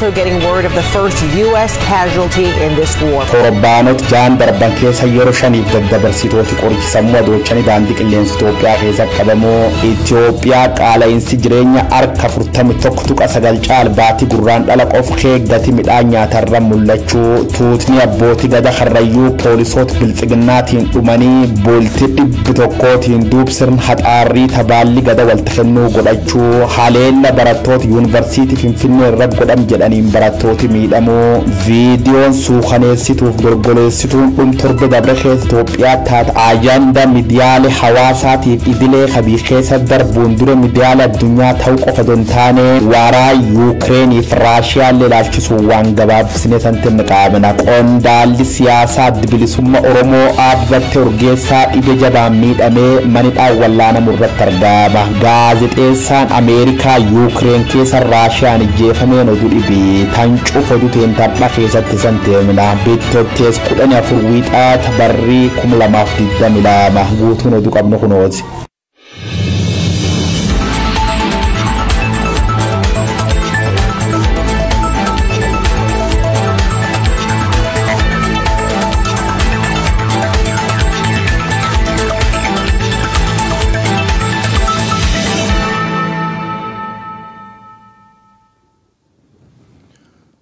also getting word of the first U.S. casualty in this war. Torbanot Jan darban keessa yeroo shaniif daddabarsitooti qoricha wadochani daandii qilleensa Itoophiyaa keessa qabamo Itoophiyaa qaala'insi jireenya harka 41.9 caalbaati gurraan dhala qof keeggati midhaan nyaatarra mul'achuu tuutni abbootii gada Karrayyuu poolisoota bilxiginnaatiin dhumanii booltii 100tiin duubsirn haxaarrii tabaalli gada waltafannoo godhachuu haleella barattoota yuunivarsiitii Finfinnee irra godham jedhaniin barattooti miidhamoo viidiyoon suukaneessituuf gorgoleessituun torbe dabre keessa Itoophiyaa taata ajanda miidiyaalee hawaasaatiif idilee kabii keessa darbuun dura miidiyaalee addunyaa ta'uu qofa dontaane waaraa Yuukireeniif Raashiyaa laalchisuu waan gabaabsine santiin qaamna qondaalli siyaasaa bilisummaa Oromoo aabbatti urgeessaa dhibee jabaan miidhamee manidhaan wallaanamu irratti argama gaazexeessaan Ameerikaa Yuukireen keessa Raashiyaan jeefameen oduu dhibee tan cufa duteen tapha keessatti santeemna bittoottees 14 wiixaata barrii 2022 guutuun oduu qabnu kunooti.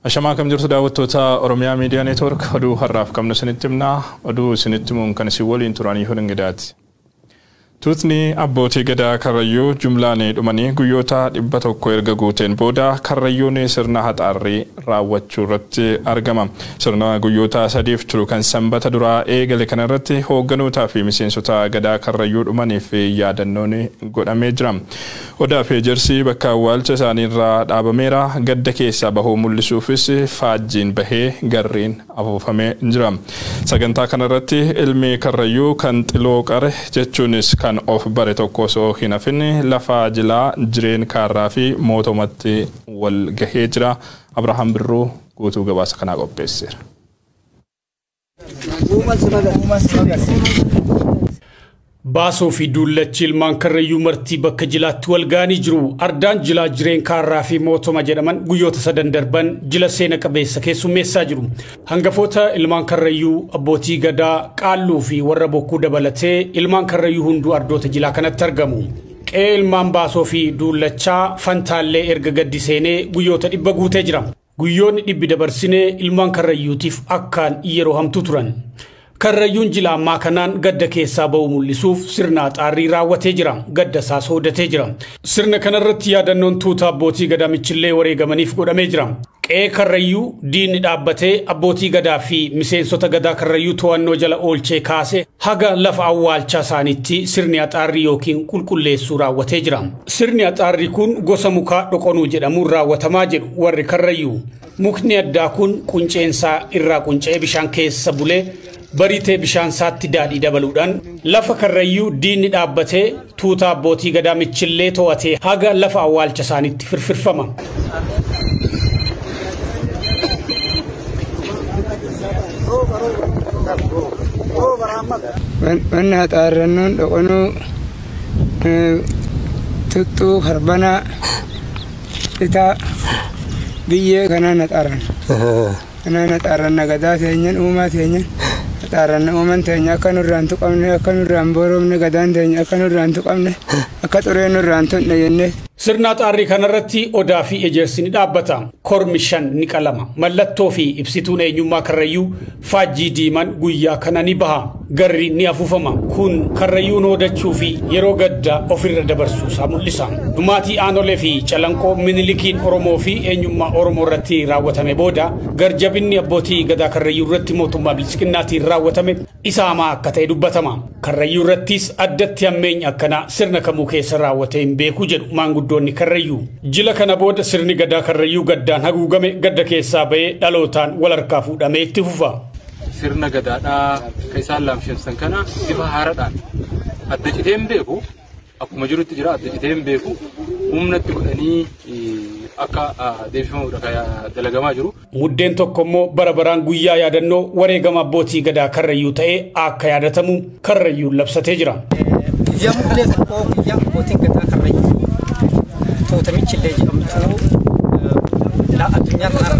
Ashama kam jirtu daawwattoota Oromiyaa Miidiyaa Neetwork oduu har'aaf qabnu sinittimna oduu sinittimuun kan isin waliin turanii hodhangidaati. Tuutni abbootii gadaa Karrayyuu jumlaanii dhumanii guyyoota 100 erga guuteen booda Karrayyuun sirna haxaarrii raawwachuu irratti argama. Sirna guyyoota 3f turu kan sanbata duraa eegale kanarratti hoogganoota fi miseensota gadaa Karrayyuu dhumaniif yaadannoon godhamee jira. Odaa fi Ejersi bakka awwaalcha isaanii irraa dhaabameera gadda keessaa bahuu mul'isuufis faajjiin bahee garriin afuufamee jira. Sagantaa kanarratti ilmi Karrayyuu kan xiloo qare jechuunis kan of bare tokko osoo hin hafin lafa jilaa jireen kaarraa fi mootummaatti wal gahee jira. Abrahaam Birruu guutuu gabaasa kanaa qopheesseera. Baasoo fi duullachi ilmaan Karrayyuu martii bakka jilaatti wal gaanii jiru. Ardaan jilaa jireen kaarraa fi mootoma jedhaman guyyoota 3 darban jila seena qabeessa keessummeessaa jiru. Hangafoota ilmaan Karrayyuu abbootii gadaa qaalluu fi warra bokkuu dabalatee ilmaan Karrayyuu hunduu ardoota jilaa kanatti argamu. Qe'ee ilmaan baasoo fi duullachaa fantaallee erga gaddi seenee guyyoota 100 guutee jira. Guyyoonni 100 dabarsinee ilmaan Karrayyuutiif akkaan yeroo hamtuu turan. Karrayyuun jila ammaa kanaan gadda keessaa ba'uu mul'isuuf sirna xaarrii raawwatee jira. Gadda isaa soodatee jira. Sirna kanarratti yaadannoon tuuta abbootii gadaa michillee wareegamaniif godhamee jira. Qe'ee Karrayyuu diinni dhaabbatee abbootii gadaa fi miseensota gadaa Karrayyuu to'annoo jala oolchee kaase haga lafa awwaalchaa isaaniitti sirni xaarrii yookiin qulqulleessuu raawwatee jira. Sirni xaarrii kun gosa mukaa dhoqonuu jedhamuun raawwatamaa jedhu warri Karrayyuu. Mukni addaa kun qunceensaa irraa quncee bishaan keessa bulee bariitee bishaan saatti daadhii dabaluudhaan lafa Karrayyuu diinni dhaabbatee tuuta abbootii gadaa michillee to'atee haga lafa awwaalcha isaaniitti firfirfama. Wanna xaarrannoon dhoqonuu tuttuu karbanaa itaa biyyee kanaan xaarran. Kanaan xaarran nagadaa teenyan uumaa teenyan. Xaarran uuman teenya akka nurraan tuqamne akka nurraan booromne gadaan teenya akka nurraan tuqamne akka xuree nurraan tonne jennee. Sirna xaarrii kanarratti odaa fi ejersi ni dhaabbata. Kormi 5 ni qalama. Mallattoo fi ibsituun eenyummaa Karrayyuu faajjii diiman guyyaa kana ni baha. Garri ni afuufama. Kun Karrayyuun hoodachuu fi yeroo gadda ofirra dabarsuu isaa mul'isa. Dhumaatii aanolee fi calanqoo minilikiin Oromoo fi eenyummaa Oromoo irratti raawwatame booda garjabinni abbootii gadaa Karrayyuu irratti mootummaa bilisiqinnaatiin raawwatame isa hamaa akka ta'e dubbatama. Karrayyuu irrattis addatti hammeenya akkana sirna kamuu keessa raawwatee hin beeku jedhu maanguddoonni Karrayyuu. Jila kana booda sirni gadaa Karrayyuu gaddaan haguugame gadda keessaa ba'ee dhalootaan wal harkaa fuudhamee itti fufa. Sirna gadaadhaa kan isaan laamsheessan kana bifa haaraadhaan adda citeen beeku akkuma jirutti jira adda citeen beeku humnatti godhanii akka deebifamuudha dalagamaa jiru. Muddeen tokko immoo bara baraan guyyaa yaadannoo wareegama abbootii gadaa Karrayyuu ta'ee akka yaadatamu Karrayyuun labsatee jira. Guyyaa muddee tokko guyyaa abbootiin gadaa Karrayyuu tootamichillee jedhamtu لا الدنيا مرة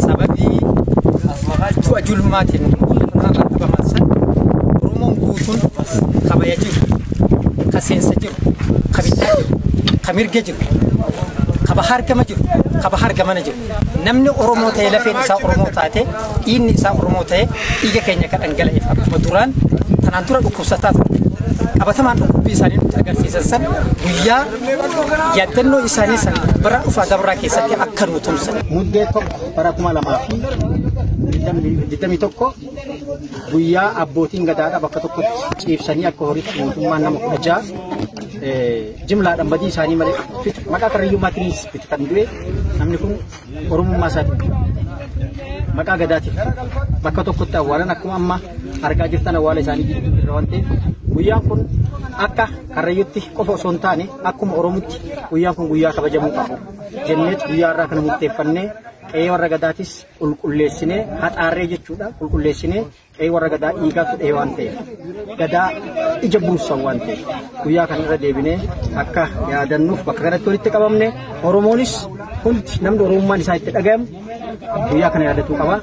سببي شو أجول ماتين هذا بمثل رومون بوتون خبايجير خسينسجير خبيتاجير خميرجير خبحار كماجير خبحار كمانجير نمني أوروموتة لفين إنسان أوروموتة إن إنسان أوروموتة إيجا كينيا كأنجلا إفهم مدوران تنانتورا بكوساتات أبتمان بيساني نتأجر في سنسن ويا يدنو إنساني سن برا فدبرا كيساتي أكنو تمسن مدة توك برا كمالا ما في جدامي توكو ويا أبوتين قدارا بكتوكو كيف سني أكوريت ما نام أجا جملة رمادي ساني مالك مكا كريو ماتريس بتكندوي نمنيكون أورمو ماسات مكا قداتي بكتوكو تاوالا نكو أما harga jirtan awale sani rawante guyaan kun akka karayutti qofa osoo hin taane akkuma oromutti guyaan kun guyyaa kabajamuu qabu jenneet guyyaa irraa kana murteeffannee qe'ee warra gadaatis qulqulleessinee haxaarree jechuudha qulqulleessinee qe'ee warra gadaa dhiigaatu dhee waan ta'eef gadaa ija buusan waan ta'eef guyyaa kana irra deebinee akka yaadannuuf bakka kanatti walitti qabamne oromoonis hundi namni oromummaan isaa itti dhagahamu guyyaa kana yaadatuu qaba.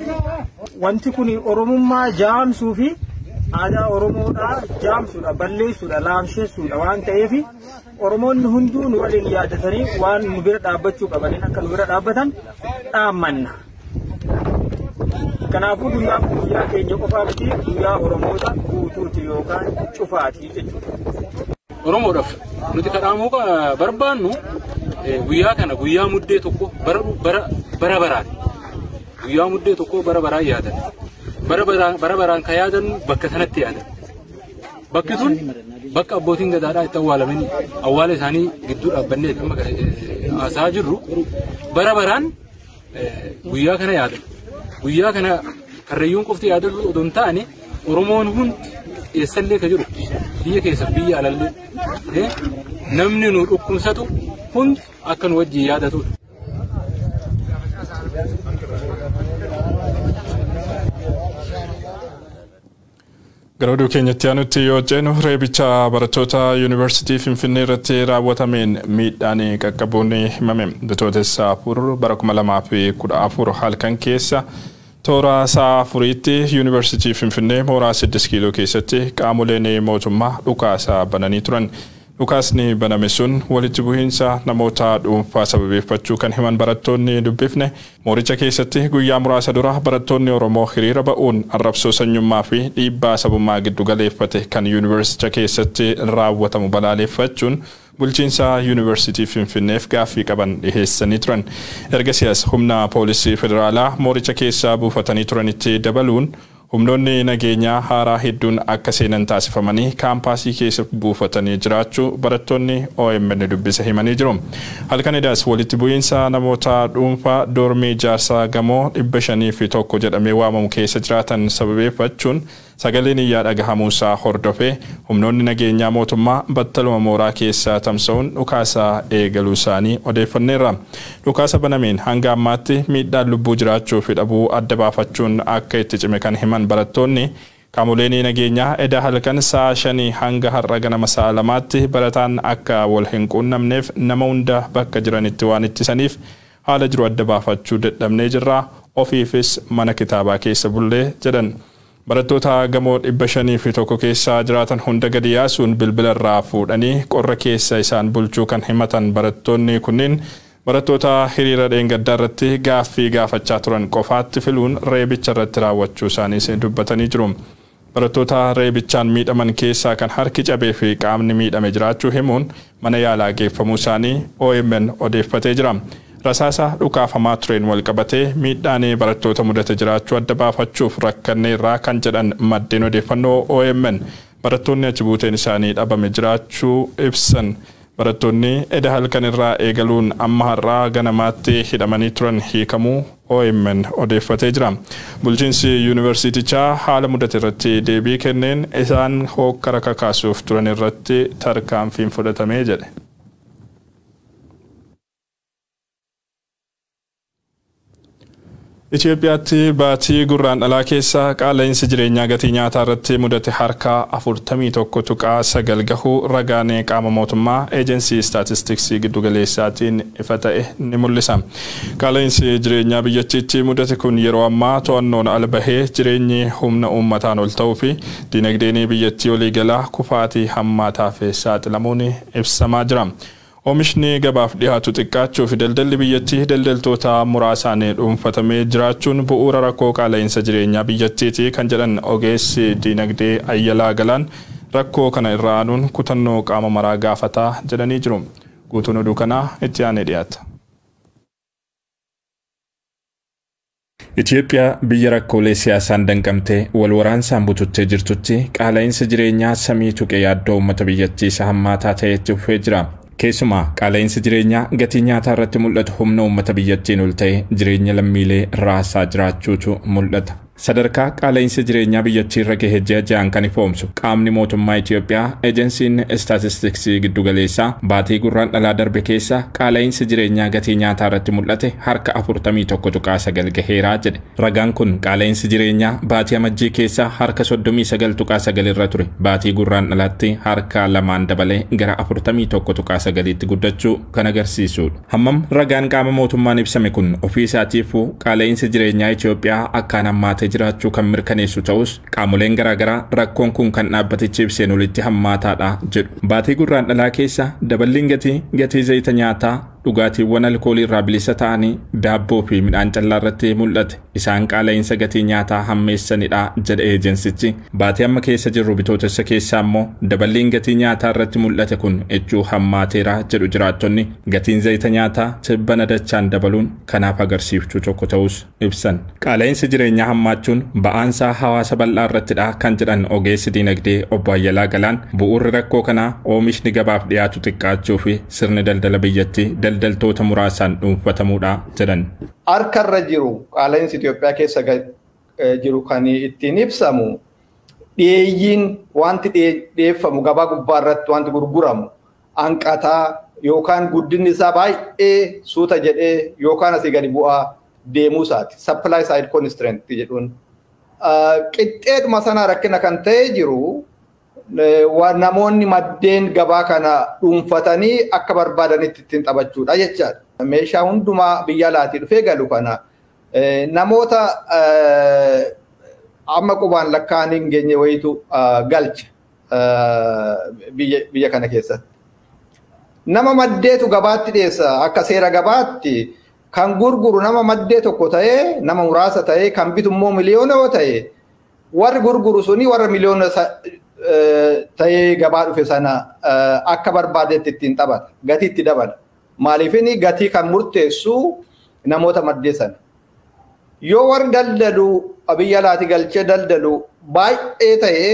Wanti kuni oromummaa jaamsuu fi aadaa oromoodhaa jaamsuudha balleessuudha laamsheessuudha waan ta'eef oromoonni hunduu nu waliin yaadatanii waan nu bira dhaabbachuu qabaniin akka nu bira dhaabbatan dhaammanna. Kanaafuu guyyaa keenya qofaa miti guyyaa oromoota guutuuti yookaan cufaati jechuudha. Oromoodhaaf nuti kadhaamuu barbaannu guyyaa kana guyyaa muddee tokko bara baraati. Guyyaa muddee tokko bara baraan yaadan. Bara baraan kan yaadan bakka sanatti yaadan. Bakki sun bakka abbootiin gadaadhaa itti awwaalamanii awwaala isaanii gidduu dhaabbannee haasaa jirru bara baraan guyyaa kana yaadan. Guyyaa kana karrayyuun qofti yaadatu odoo hin taane Oromoon hundi eessallee ka jiru biyya keessa biyya alallee namni nu dhukkubsatu hundi akka nu wajjin yaadatudha. Gara oduu keenyatti aanutti yoo jennu reebicha barattoota yuunivarsiitii Finfinnee irratti raawwatameen miidhaan qaqqabuun himame. Bitootessa afur bara 2014 halkan keessa toora sa'a afuriitti yuunivarsiitii Finfinnee mooraa 6 kiiloo keessatti qaamoleen mootummaa dhukaasa bananii turan. Dhukaasni baname sun walitti bu'iinsa namoota dhuunfaa sababeeffachuu kan himan barattoonni dubbifne mooricha keessatti guyyaa muraasa dura barattoonni Oromoo hiriira ba'uun arrabsoo sanyummaa fi dhiibbaa sabummaa giddu galeeffate kan yuunivarsiitii keessatti raawwatamu balaaleffachuun bulchiinsa yuunivarsiitii Finfinneef gaaffii qaban dhiheessanii turan. Ergasiis humna poolisii federaalaa mooricha keessa buufatanii turanitti dabaluun humnoonni nageenyaa haaraa hedduun akka seenan taasifamanii kaampaasii keessa buufatanii jiraachuu barattoonni OMN dubbisa himanii jiru. Halkanidaas walitti bu'iinsa namoota dhuunfaa doormii ijaarsaa gamoo 501 jedhamee waamamu keessa jiraatan sababeeffachuun sagaleen iyyaa dhagahamuusaa hordofee humnoonni nageenyaa mootummaa battaluma mooraa keessa tamsa'uun dhukaasa eegaluu isaanii odeeffanneerra. Dhukaasa banameen hanga ammaatti miidhaan lubbuu jiraachuu fi dhabuu adda baafachuun akka itti cime kan himan barattoonni qaamoleen nageenyaa eda halkan sa'a 5 hanga har'a ganama sa'a 2tti barataan akka wal hin quunnamneef nama hunda bakka jiranitti waan ittisaniif haala jiru adda baafachuu dadhabnee jirra ofiifis mana kitaabaa keessa bullee jedhan. Barattoota gamoo 501 keessa jiraatan hunda gadi yaasuun bilbila irraa fuudhanii qorra keessa isaan bulchuu kan himatan barattoonni kunniin barattoota hiriira dheengaddaa irratti gaaffii gaafachaa turan qofaatti filuun reebicha irratti raawwachuu isaanii dubbatanii jiru. Barattoota reebichaan miidhaman keessaa kan harki cabee fi qaamni miidhame jiraachuu himuun mana yaalaa geeffamuu isaanii OMN odeeffatee jira. Rasaasa dhukaafamaa tureen wal qabatee miidhaan barattoota mudate jiraachuu adda baafachuuf rakkanne irraa kan jedhan maddeen odeeffannoo OMN barattoonni achi buuteen isaanii dhabame jiraachuu ibsan. Barattoonni eda halkan irraa eegaluun amma har'aa ganamaatti hidhamanii turan hiikamuu OMN odeeffatee jira. Bulchiinsi yuunivarsiitichaa haala mudate irratti deebii kenneen isaan hokkara kakaasuuf turan irratti tarkaanfiin fudhatamee jedhe. Itoophiyaatti baatii gurraandhalaa keessa qaala'insi jireenyaa gatii nyaataa irratti mudate harka 41.9 gahuu ragaan qaama mootummaa eejensii staatistiksii giddugaleessaatiin ifa ta'e ni mul'isa. Qaala'insi jireenyaa biyyattiitti mudate kun yeroo ammaa to'annoon ala bahee jireenyi humna uummataan ol ta'uu fi dinagdeen biyyattii waliigalaa kufaatii hammaataaf saaxilamuun ibsamaa jira. Oomishni gabaaf dhiyaatu xiqqaachuu fi daldalli biyyattii daldaltoota muraasaan dhuunfatamee jiraachuun bu'uura rakkoo qaala'insa jireenyaa biyyattiiti kan jedhan ogeessi dinagdee Ayyalaa Galaan rakkoo kana irraa aanuun kutannoo qaama maraa gaafataa jedhanii jiru. Guutuun oduu kanaa itti aanee dhiyaata. Itoophiyaa biyya rakkoolee siyaasaan danqamtee wal waraansaan bututtee jirtutti qaala'insa jireenyaa samii tuqee yaaddoo uummata biyyattii isa hammaataa ta'etti dhufee jira. Keessumaa qaala'insi jireenyaa gatii nyaataa irratti mul'atu humna uummata biyyattiin ol ta'e jireenya lammiilee raasaa jiraachuutu mul'ata. Sadarkaa qaala'insa jireenyaa biyyattii irra gahee ji'aan kan ifoomsu qaamni mootummaa Itoophiyaa eejensiin staatistiksii giddugaleessaa baatii gurraandhalaa darbe keessa qaala'insa jireenyaa gatii nyaataa irratti mul'ate harka 41.9 gaheeraa jedhe. Ragaan kun qaala'insi jireenyaa baatii amajjii keessa harka 39.9 irra ture baatii gurraandhalaatti harka 2 dabalee gara 41.9tti guddachuu kan agarsiisudha. Hammam ragaan qaama mootummaan ibsame kun ofii isaatiifuu qaala'insa jireenyaa Itoophiyaa akkaan hammaatee jiraachuu kan mirkaneessu ta'us qaamoleen garaagaraa rakkoon kun kan dhaabbatichi ibseen olitti hammaataadha jedhu. Baatii gurraandhalaa keessa daballiin gatii zayita nyaataa dhugaatiiwwan alkoolii irraa bilisa ta'anii daabboo fi midhaan callaa irratti mul'ate isaan qaala'insa gatii nyaataa hammeessanidha jedhe eejensichi. Baatii amma keessa jirru bitootessa keessaa immoo daballiin gatii nyaataa irratti mul'ate kun echuu hammaateera jedhu jiraattonni. Gatiin zayita nyaataa tibbana dachaan dabaluun kanaaf agarsiiftuu tokko ta'us ibsan. Qaala'insa jireenyaa hammaachuun ba'aansaa hawaasa bal'aa irrattidha kan jedhan ogeessi dinagdee obbo Ayyalaa Galaan bu'uurri rakkoo kanaa oomishni gabaaf dhiyaatu xiqqaachuu fi sirni daldala biyyattii daldaltoota muraasaan dhuunfatamuudha jedhan. Harkarra jiru qaala'insi Itoophiyaa keessa jiru kan ittiin ibsamu dhiyeeyyiin wanti dhiyeeffamu gabaa gubbaa irratti wanti gurguramu hanqataa yookaan guddinni isaa baay'ee suuta jedhee yookaan asii gadi bu'aa deemuu isaati. Supply side constraint jedhuun. Qixxeedhuma sanaa rakkina kan ta'ee jiru namoonni maddeen gabaa kana dhuunfatanii akka barbaadanitti ittiin taphachuudha jechaadha. Meeshaa hundumaa biyya alaatii dhufee galu kana namoota amma qubaan lakkaan hin geenye wayitu galcha biyya kana keessatti. Nama maddeetu gabaatti dhiyeessa akka seera gabaatti kan gurguru nama maddee tokko ta'ee nama muraasa ta'ee kan bitu immoo miliyoona yoo ta'e warri gurguru suni warra miliyoona ta'ee gabaa dhufe sana akka barbaadetti ittiin taphata gatii itti dabala. Maaliifini gatii kan murteessu namoota maddee sana. Yoo warri daldalu biyya alaati galchee daldalu baay'ee ta'ee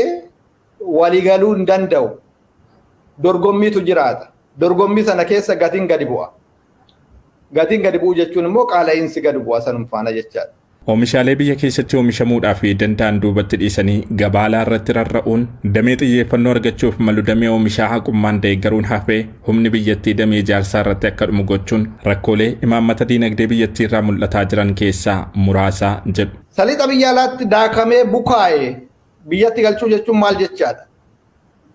waliigaluu hin danda'u. Dorgommiitu jiraata. Dorgommii sana keessa gatiin gadi bu'a. Gatiin gadi bu'u jechuun immoo qaala'insi gadi bu'a sanuma faana jechaadha. Oomishaalee biyya keessatti oomishamuudhaaf danda'an duubatti dhiisanii gabaalaa irratti rarra'uun damee xiyyeeffannoo argachuuf malu damee oomishaa haqummaan deeggaruun hafee humni biyyattii damee ijaarsaa irratti akka dhumu gochuun rakkoolee imaammata diinagdee biyyattii irraa mul'ataa jiran keessaa muraasa jedhu. Saliixa biyya alaatti daakamee bukaa'e biyyatti galchuu jechuun maal jechaadha?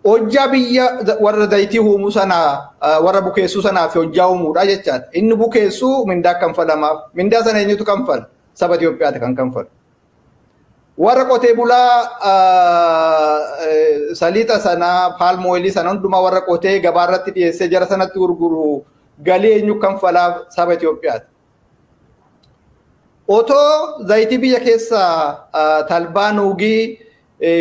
Hojjaa biyya warra zayitii uumuu sanaa warra bukeessuu sanaaf hojjaa uumuudha jechaadha. Inni bukeessuu mindaa kanfalamaaf. Mindaa sana eenyutu kanfala? Saba Itoophiyaati kan kanfalu. Warra qotee bulaa saliixa sanaa palm oilii sana hundumaa warra qotee gabaa irratti dhiyeessee jara sanatti gurguru galii eenyu kanfalaaf saba Itoophiyaati. Otoo zayitii biyya keessaa talbaa nuugii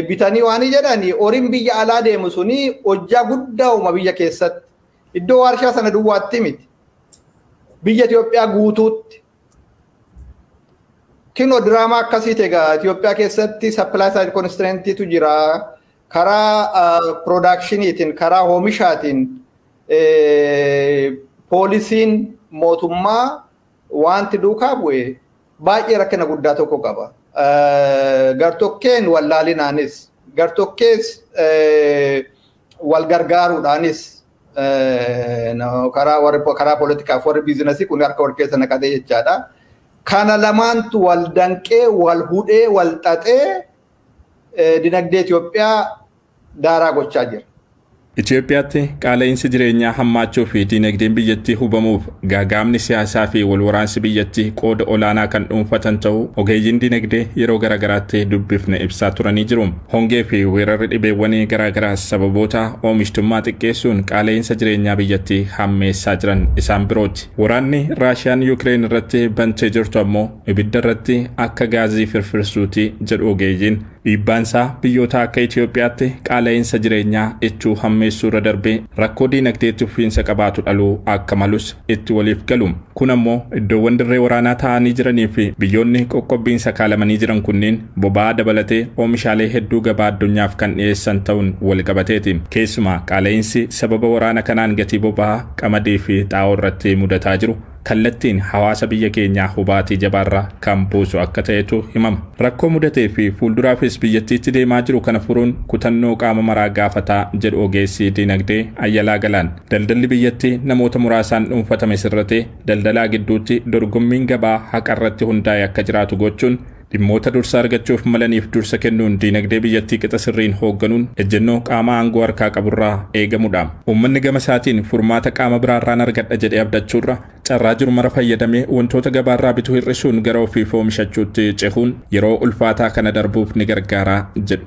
bitanii waan jedhanii horiin biyya alaa deemu suni hojjaa guddaa uuma biyya keessatti. Iddoo warshaa sana duwwaatti miti. Biyya Itoophiyaa guutuutti. Kino drama akkasii egaa Itoophiyaa keessatti supply side constraintiitu jira. Karaa productioniitiin karaa oomishaatiin poolisiin mootummaa wanti duukaa bu'e baay'ee rakkina guddaa tokko qaba. Gartokkeen wallaalinaanis gartokkees wal gargaaruudhaanis karaa politikaaf warri biizinasii kun harka wal keessa naqatee jechaadha. kana lamaantu wal danqee wal hudhee wal xaxee dinagdee Itoophiyaa daaraa gochaa jira. Itoophiyaatti qaala'insi jireenyaa hammaachuu fi dinagdeen biyyattii hubamuuf gaagaamni siyaasaa fi walwaraansi biyyattii qooda olaanaa kan dhuunfatan ta'uu ogeeyyiin dinagdee yeroo garaagaraatti dubbifne ibsaa turanii jiru. Hongee fi weerarri dhibeewwanii garaagaraas sababoota oomishtummaa xiqqeessuun qaala'insa jireenyaa biyyattii hammeessaa jiran isaan birooti. Waraanni Raashiyaan Yuukireen irratti bantee jirtu ammoo ibidda irratti akka gaazii firfirsuuti jedhu ogeeyyiin. Dhiibbaansaa biyyoota akka Itoophiyaatti qaala'insa jireenyaa ichuu hammeessuu irra darbee rakkoo dinagdeetti fufiinsa qabaatu dhaluu akka malus itti waliif galu. Kun ammoo iddoowwan dirree waraanaa ta'anii jiranii fi biyyoonni qoqqobbiinsa kaalamanii jiran kunniin boba'aa dabalatee oomishaalee hedduu gabaa addunyaaf kan dhiyeessan ta'uun wal qabateeti. Keessumaa qaala'insi sababa waraana kanaan gatii boba'aa qamadii fi xaa'oo irratti mudataa jiru. kallattiin hawaasa biyya keenyaa hubaatii jabaarraa kan buusu akka ta'etu himama. Rakkoo mudatee fi fuulduraafis biyyattiitti deemaa jiru kana furuun kutannoo qaama maraa gaafataa jedhu ogeessi dinagdee Ayyalaa Galaan. Daldalli biyyattii namoota muraasaan dhuunfatame sirratee daldalaa gidduutti dorgommiin gabaa haqarratti hundaa'e akka jiraatu gochuun dhimmoota dursa argachuuf malaniif dursa kennuun dinagdee biyyattii qixa sirriin hoogganuun ejjennoo qaama aangoo harkaa qaburraa eegamudha. Uummanni gama isaatiin furmaata qaama biraarraan argadha jedhee abdachuurra carraa jiru mara fayyadamee wantoota gabaarraa bituu hir'isuun gara ofii oomishachuutti cehuun yeroo ulfaataa kana darbuuf ni gargaara jedhu.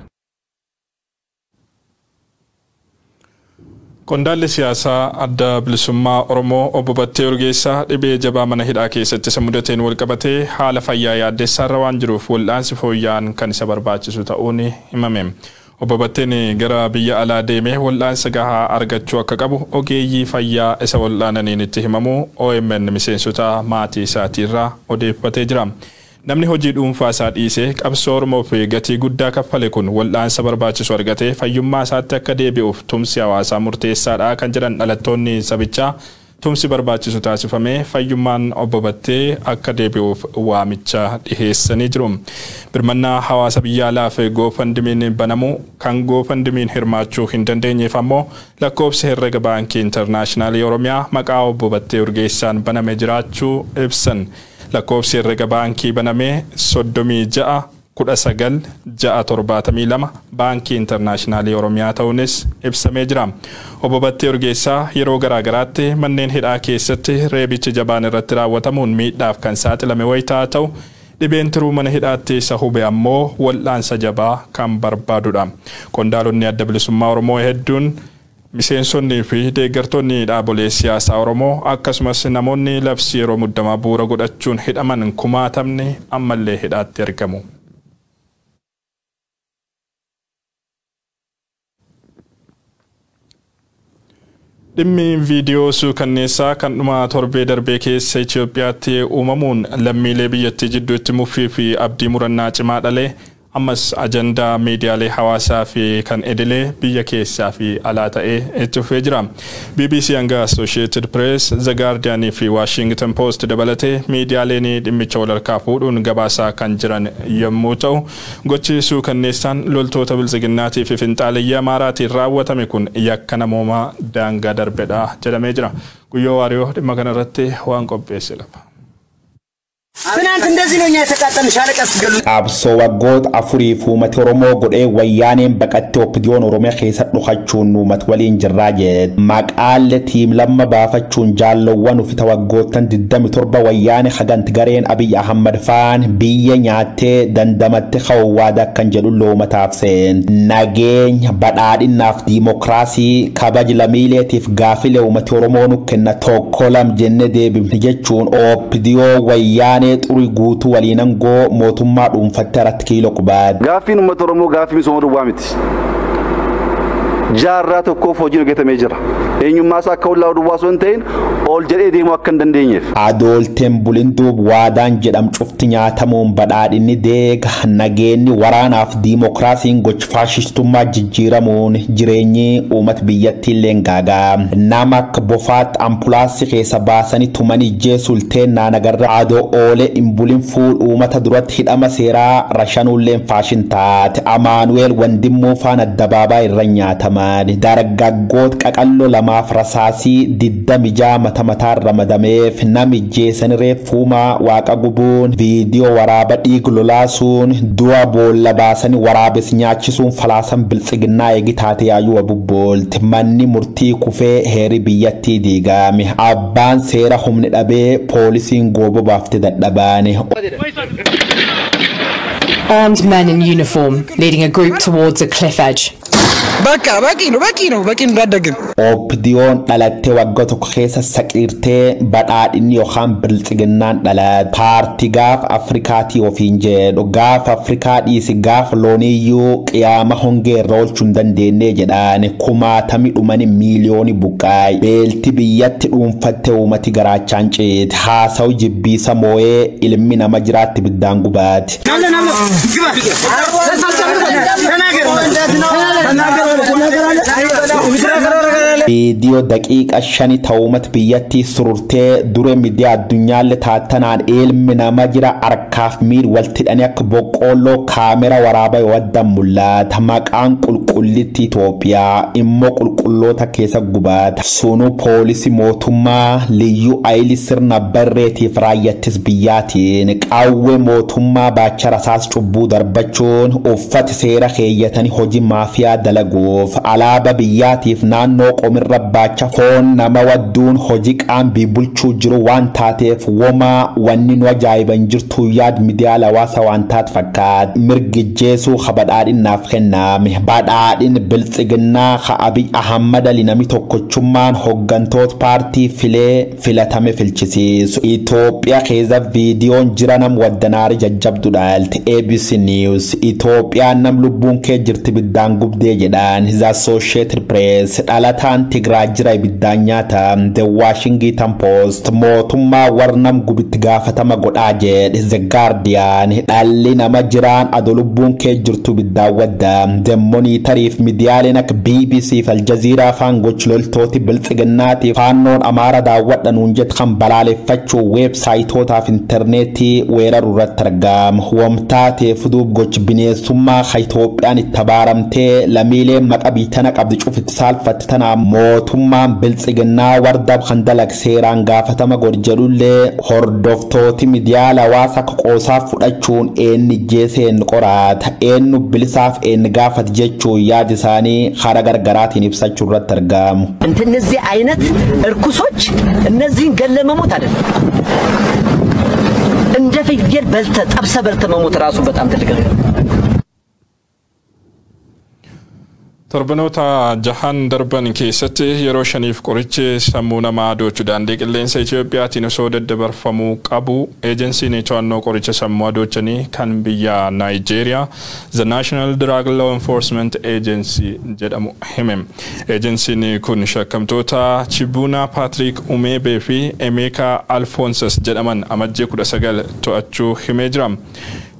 Qondaalli siyaasaa adda bilisummaa Oromoo obbo Battee Urgeessaa dhibee jabaa mana hidhaa keessatti isa mudateen wal qabatee haala fayyaa yaaddessaarra waan jiruuf wal'aansi fooyya'aan kan isa barbaachisu ta'uun himame. Obbo Batteen gara biyya alaa deemee wal'aansa gahaa argachuu akka qabu ogeeyyii fayyaa isa wal'aananiin itti himamu OMN miseensota maatii isaatiirraa odeeffatee jira. Namni hojii dhuunfaa isaa dhiisee qabsoo Oromoof gatii guddaa kaffale kun wal'aansa barbaachisu argatee fayyummaa isaatti akka deebi'uuf tumsi hawaasaa murteessaadha kan jedhan dhalattoonni sabichaa tumsi barbaachisu taasifamee fayyummaan obbo Battee akka deebi'uuf waamicha dhiheessanii jiru. Birmannaa hawaasa biyya alaaf goofandimiin banamu kan goofandimiin hirmaachuu hin dandeenyeef ammoo lakkoofsa herrega baankii intarnaashinaali Oromiyaa maqaa obbo Battee Urgeessaan baname jiraachuu ibsan. Lakkoofsi herrega baankii banamee 36-19-672 baankii intarnaashinaali Oromiyaa ta'uunis ibsamee jira. Obbo Battee Urgeessaa yeroo garaagaraatti manneen hidhaa keessatti reebichi jabaan irratti raawwatamuun miidhaaf kan saaxilame wayitaa ta'u dhibeen tiruu mana hidhaatti isa hube ammoo wal'aansa jabaa kan barbaadudha. Qondaalonni adda bilisummaa Oromoo hedduun miseensonni fi deeggartoonni dhaabolee siyaasaa Oromoo akkasumas namoonni labsii yeroo muddamaa bu'uura godhachuun hidhaman kumaatamni ammallee hidhaatti argamu. Dhimmi viidiyoo suukanneessaa kan dhuma torbee darbee keessa Itoophiyaatti uumamuun lammiilee biyyattii jidduutti muffii fi abdii murannaa cimaa dhalee ammas ajandaa miidiyaalee hawaasaa fi kan edilee biyya keessaa fi alaa ta'ee itti fufee jira. BBC hanga Associated Press, The Guardian fi Washington Post dabalatee miidiyaaleen dhimmicha wal harkaa fuudhuun gabaasaa kan jiran yommuu ta'u, gochi suukanneessaan loltoota biltsiginnaatii fi finxaaliyyaa Amaaraatiin raawwatame kun yakka namoomaa daangaa darbedha jedhamee jira. Guyyoo Waariyoo dhimma kanarratti waan qopheesse qaba. ትናንት እንደዚህ ነው የተቃጠል ሻለቃስ ገሉ አብሶ ወጎት አፍሪፍ ኡመት ኦሮሞ ጎዴ ወያኔን በቀጥ ኦፕዲዮን ኦሮሚያ ኬሰ ዱኻቹን ኡመት ወሊን ጅራጀ ማቃል ቲም ለማ ባፈቹን ጃለወን ፊ ተወጎተን ድደም ቶርባ ወያኔ ኸጋንት ገሬን አብይ አህመድ ፋን ቢየኛቴ ደንደመት ኸዋዳ ከንጀሉ ሎመታፍሰን ናጌኝ በዳዲናፍ ዲሞክራሲ ካባጅ ለሚሌቲፍ ጋፊለ ኡመት ኦሮሞኑ ከነ ቶኮላም ጀነዴ ቢምትጀቹን ኦፕዲዮ ወያኔ ጥሩ ጉቱ ወሊነንጎ ሞቱማ ዱንፈተራት ኪሎ ቁባድ ጋፊን ኡመት ኦሮሞ ጋፊ ሚሶሩ ዋሚት jaarraa tokkoof hojii hojjetamee jira. Eenyummaa isaa akka wallaa duwwaa osoo hin ta'in ol jedhee deemuu akka hin dandeenyeef. Adoolteen bulinduub waadaan jedham cufti nyaatamuun badhaadhinni deega nageenyi waraanaaf diimokiraasiin gochi faashistummaa jijjiiramuun jireenyi uummata biyyattii illee gaagaa. Nama akka bofaatti ampulaasii keessa baasanii tumanii jeesulteen naanagarra adoo oolee imbulin fuudh uummata duratti hidhama seeraa rashanuulleen faashin taate. Amaanuweel Wandimmoo faana addabaabaa irra nyaatama. hidhaman dargaggoot qaqalloo lamaaf rasaasii diddamijaa mata ramadameef namijjeessan reeffumaa waaqa gubuun viidiyoo waraaba dhiig lolaasuun du'a boolla baasanii waraabes nyaachisuun falaasan biltsiginnaa eegi taate yaayuu abubboolti manni murtii kufee heeri biyyattii diigame abbaan seera humni dhabee poolisiin goobo baafte dadhabaane. Armed men in uniform leading a group towards a cliff edge. Opdiyoon dhalattee waggaa tokko keessa saqiirtee badhaadhinni yookaan biltsiginnaan dhalatte paartii gaaf Afrikaatii ofiin jedhu gaaf Afrikaa dhiisi gaaf looniyyuu qiyaama hongee irra oolchuu hin dandeenye jedhaan kumaatamii dhumani miiliyoonii buqqaay beelti biyyatti dhuunfatte uummati garaachaan ceete haasawu jibbiisa moo'ee ilmi nama jiraatti biddaan gubaati. Viidiyoo daqiiqa 5 ta'uumat biyyattii sururtee dure miidiyaa addunyaalle taattanaan ilmi nama jira arkaaf miil waltidhanii akka boqqolloo kaamera waraabaa waddan mul'ata maqaan qulqullitti Itoophiyaa immoo qulqulloota keessa gubaata sunu poolisii mootummaa liyyuu ayili sirna barreetiif raayyattis biyyaatiin qawwee mootummaa baachara rasaas cubbuu darbachuun uffata seera keeyyatanii hojii maafiyaa dalaguuf alaaba biyyatiif naannoo qomirra baacha foon nama wadduun hojii qaambii bulchuu jiru waan taateef woma wanni nu ajaa'iban jirtu yaad miidiyaa hawaasa waan taat fakkaat mirgijjeesuu badhaadhinaaf kenname badhaadhin biltsiginnaa Abiy Ahmad Ali nami tokkochummaan hoggantoota paartii filatame filchisiisu Itoophiyaa keessa viidiyoon jiranam waddanaari jajjabdu dhaalte ABC News Itoophiyaa nam lubbuun kee jirti biddaan gubdee jedhaan The Associated Press dhalataan Tigraay jira biddaan nyaata The Washington Post mootummaa warnam gubitti gaafatama godhaa jedhe The Guardian dhalli nama jiraan ado lubbuun kee jirtu biddaan wadda The Monitoriif miidiyaaleen akka BBC fi Al Jazeera afaan gochloltooti biltsiginnaatiif faannoon Amaara daawwadhanuun jet kan balaaleffachuu weebsaayitootaaf intarneetii weeraruu irratti argama wamtaatee fuduub goch bineensummaa Itoophiyaan itti tabaaramtee lamiilee maqa biitana qabdi cufitti saalfatti tana mootummaan biltsiginnaa wardab kan dalag seeraan gaafatama godjedhullee hordoftooti miidiyaa hawaasa qoqoosaaf fudhachuun eenni jeeseen qoraata eennu bilisaaf eenni gaafat jechuun yaad isaanii hara gargaraatiin ibsachuu irratti argamu. እነዚህ አይነት እርኩሶች እነዚህን ገለመሞት አይደለም እንደ ፍየል በልተ ጠብሰ በልተ መሞት ራሱ በጣም ትልቅ ነው። Torbanoota jahan darban keessatti yeroo shaniif qorichi sammuu namaa adoochuu daandii qilleensa Itoophiyaatiin osoo daddabarfamuu qabu eejensiin to'annoo qoricha sammuu adoochanii kan biyya Naayijeeriyaa The National Drug Law Enforcement Agency jedhamu hime. Eejensiin kun shakkamtoota Chibuna Patrick Umebe fi Emeka Alphonsus jedhaman amajjii 19 to'achuu himee jira.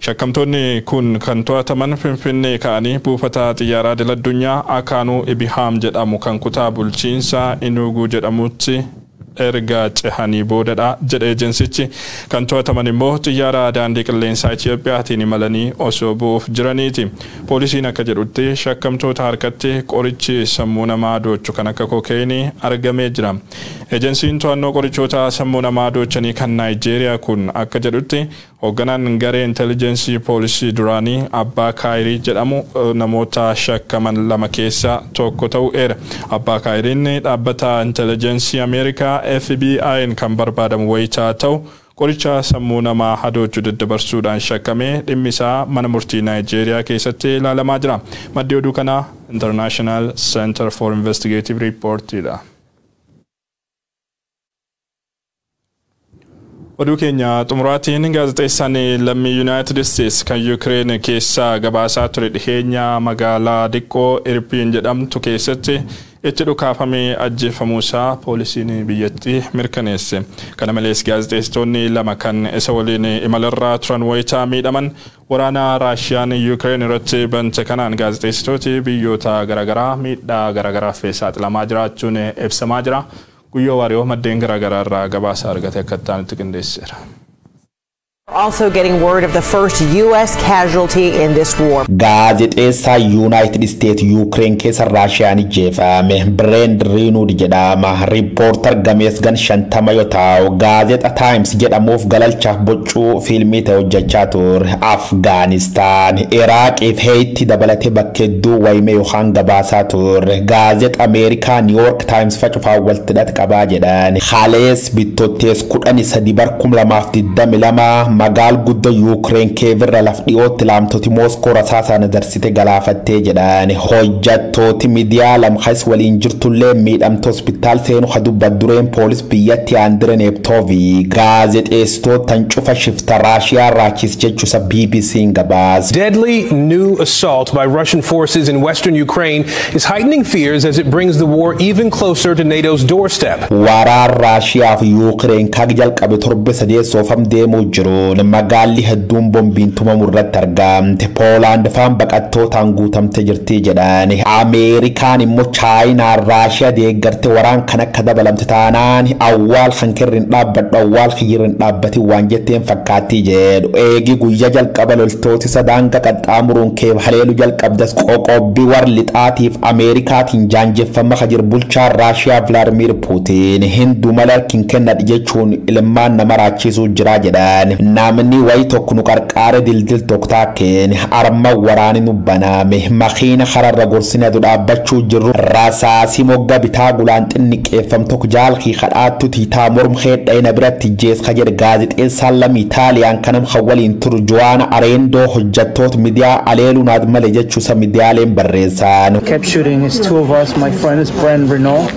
Shakkamtoonni kun kan to'ataman Finfinnee ka'anii buufata xiyyaaraa idil-addunyaa Akaanuu Ibihaam jedhamu kan kutaa bulchiinsa Enugu jedhamutti erga cehanii boodadha jedhe ejensichi kan to'ataman immoo xiyyaara daandii qilleensaa Itoophiyaatiin imalanii osoo bu'uuf jiraniiti. Poolisiin akka jedhutti shakkamtoota harkatti qorichi sammuu namaa adoochu kan akka kookeenii argamee jira. Ejensiin to'annoo qorichoota sammuu namaa adoochanii kan Naayijeeriyaa kun akka jedhutti hoogganaan garee intelligensii poolisii duraanii Abbaa Kaayirii jedhamu namoota shakkaman lama keessa tokko ta'uudha. Abbaa Kaayiriin dhaabbata intelligensii Ameerikaa FBI'n kan barbaadamu wayitaa ta'u qoricha sammuu namaa adoochuu daddabarsuudhaan shakkamee dhimmi isaa mana murtii Naayijeeriyaa keessatti ilaalamaa jira. Maddi oduu kanaa International Center for Investigative Reportidha. Oduu keenya xumuraatiin gaazexeessaan lammii United States kan Ukraine keessa gabaasaa ture dhiheenya magaalaa diqqoo Irpiin jedhamtu keessatti itti dhukaafamee ajjeefamuusaa poolisiin biyyattii mirkaneesse. Kana malees gaazexeessitoonni lama kan isa waliin imalarra turan wayitaa miidhaman waraana Raashiyaan Ukraine irratti bante kanaan gaazexeessitooti biyyoota garaagaraa miidhaa garaagaraaf saaxilamaa jiraachuun ibsamaa jira. Guyyoo waariyoo maddeen garaagaraa irraa gabaasa argate akka ta'anitti qindeesseera. Also getting word of the first U.S. casualty in this war. Gaazexeessaa United States Ukraine keessa Raashiyaan jeefame Brand Renud jedhama reporter gameesgan 50 yoo ta'u Gaazexa Times jedhamuuf galalchaaf boccuu fiilmii ta'e hojjechaa ture Afghanistan Iraq fi Haiti dabalatee bakka hedduu wayimee yookaan gabaasaa ture Gaazexa America New York Times facufaa waltidhat qabaa jedhan Khalees Bittotees 13 barkum 2022 Magal gudda Ukraine kevirra lafdhiyooti laamtoti Moscow rasaasaan darsite galaafattee jedhan hojjattooti miidiyaa lamxas waliin jirtullee miidhamte hospitaal seenu hadubbad dureen poolis biyyatti Andrei Neptovi gaazexeessitootaan cufa shifta Raashiyaa raachis jechuusa BBC gabaas. Deadly new assault by Russian forces in western Ukraine is heightening fears as it brings the war even closer to NATO's doorstep. Waraan Raashiyaa fi Ukraine kagjal qabe torbe sadee soofam deemuu jiru. Magaalli hedduun bombiin tumamu irratti argamte Poland faan baqattootaan guutamte jirti jedhan Ameerikaan immoo Chaayinaa Raashiyaa deeggarte waraan kan akka dabalamte taanaan awwaal kan kirrin dhaabbadhu awwaal kiyyirin dhaabbati waan jetteen fakkaatti jedhu eegi guyyaa jalqaba loltooti sadaanga qaxxaamuruun keeb haleelu jalqabdas qoqobbii war lixaatiif Ameerikaatiin jaanjeffama kajir bulchaa Raashiyaa Vladimir Putin hindu malarkin kennadhi jechuun ilmaan nama raachiisuu jira jedhan namni way tokko nu qarqaare dildil tokkaaken arma waraani nu baname makiina khararra gorsine dhaabbachuu jirru rasaasi mogga bitaa gulaan xinniqeeffam tokko jaalki khadhaattu tiitaa morm xeedhayna biratti jees khajer gaazexeessaan lam Itaaliyaan kanam khawaliin turjuwaana areendoo hojjattoot miidiyaa aleelu naad male jechuusa miidiyaaleen barreessan. Kept shooting his two of us. My friend is Brand Renault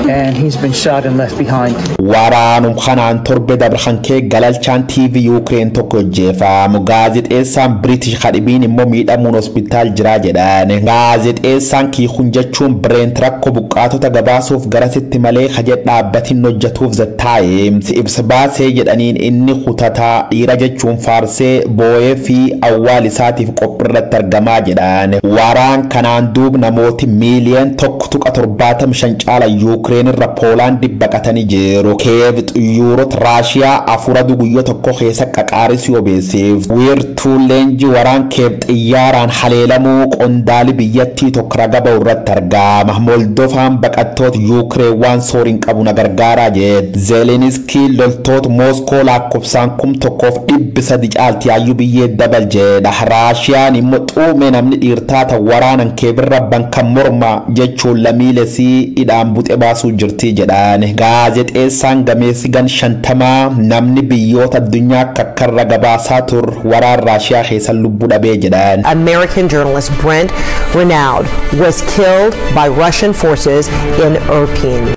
and he's been shot and left behind. Waraanum khanaan torbe dabrhan kee galalchaan TV Ukraine tokko jeefam gaazexeessaan British khadhibiin immoo miidhamuun hospitaal jira jedhan gaazexeessaan kii hunjachuun Brent rakkoo buqqaatota gabaasuuf garasitti malee kajedh dhaabbatiin hojjatuuf The Times ibsa baasee jedhaniin inni kutataa dhiira jechuun faarsee boo'ee fi awwaal isaatiif qophiirratti argamaa jedhan waraan kanaan duub namooti miiliyoon 1.75 caala Ukraine irra Poland baqatanii jiru Kiev xiyyaarota Raashiyaa afura guyyaa tokko keessa qaqaaris yoo beeseef weertuu leenji waraan Kiev xiyyaaraan haleelamuu qondaali biyyattii tokko ragaba irratti argama Moldovaan baqattoota Ukraine waan sooriin qabu na gargaaraa jedhe Zelensky loltoota Moscow lakkoofsaan 1,300 caalti ayyuu biyyee dabal jedha Raashiyaan immoo xuume namni dhiirtaata waraanan Kievirra bankan morma jechuun lamiilesii idhaan buxe baasuu jirti jedhan gaazexeessaan gameessi gan 50 namni biyyoota addunyaa kakkarra gabaasaa tur waraan Raashiyaa keessa lubbuu dhabee jedhan. American journalist Brent Renaud was killed by Russian forces in Irpin.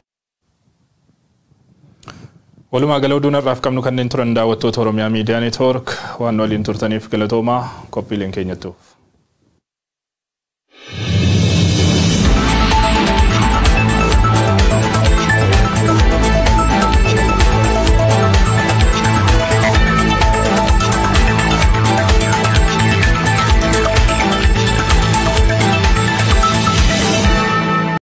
Walumaa gala oduun har'aaf qabnu kanneen turan daawwattoota Oromiyaa Miidiyaa Neetwoork waan waliin turtaniif galatoomaa qophiileen keenyattuuf.